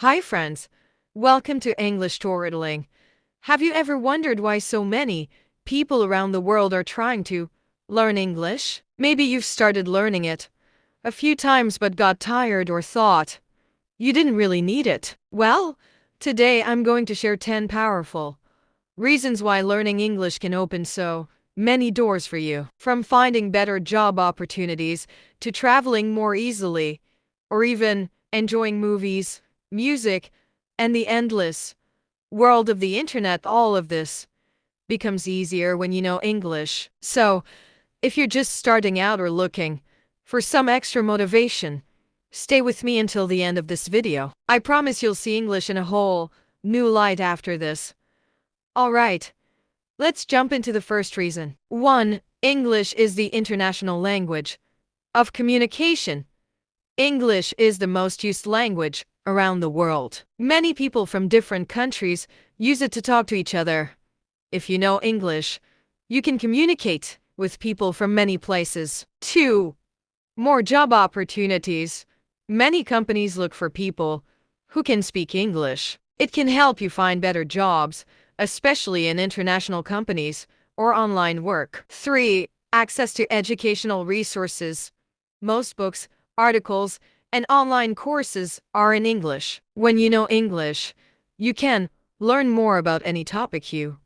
Hi friends, welcome to English Storytelling. Have you ever wondered why so many people around the world are trying to learn English? Maybe you've started learning it a few times but got tired or thought you didn't really need it. Well, today I'm going to share 10 powerful reasons why learning English can open so many doors for you. From finding better job opportunities to traveling more easily, or even enjoying movies, music, and the endless world of the internet, all of this becomes easier when you know English. So, if you're just starting out or looking for some extra motivation, stay with me until the end of this video. I promise you'll see English in a whole new light after this. Alright, let's jump into the first reason. 1. English is the international language of communication. English is the most used language around the world. Many people from different countries use it to talk to each other. If you know English, you can communicate with people from many places. 2. More job opportunities. Many companies look for people who can speak English. It can help you find better jobs, especially in international companies or online work. 3. Access to educational resources. Most books, articles, and online courses are in English. When you know English, you can learn more about any topic you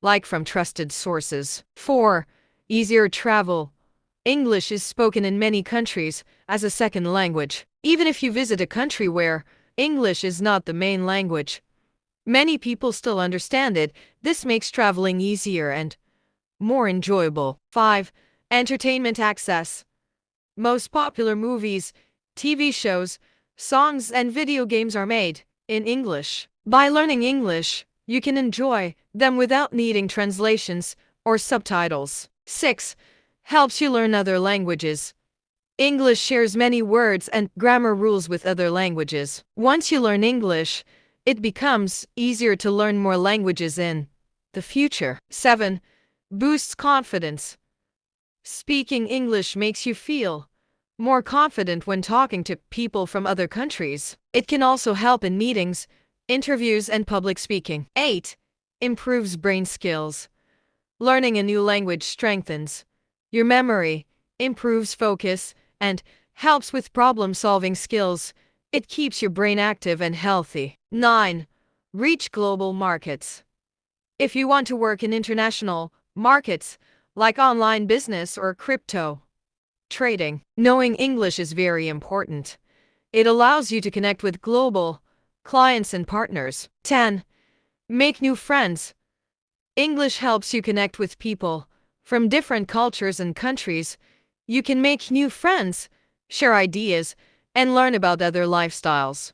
like from trusted sources. 4. Easier travel. English is spoken in many countries as a second language. Even if you visit a country where English is not the main language, many people still understand it. This makes traveling easier and more enjoyable. 5. Entertainment access. Most popular movies, TV shows, songs, and video games are made in English. By learning English, you can enjoy them without needing translations or subtitles. 6. Helps you learn other languages. English shares many words and grammar rules with other languages. Once you learn English, it becomes easier to learn more languages in the future. 7. Boosts confidence. Speaking English makes you feel more confident when talking to people from other countries. It can also help in meetings, interviews, and public speaking. 8. Improves brain skills. Learning a new language strengthens your memory, improves focus, and helps with problem-solving skills. It keeps your brain active and healthy. 9. Reach global markets. If you want to work in international markets, like online business or crypto trading, knowing English is very important. It allows you to connect with global clients and partners. 10. Make new friends. English helps you connect with people from different cultures and countries. You can make new friends, share ideas, and learn about other lifestyles.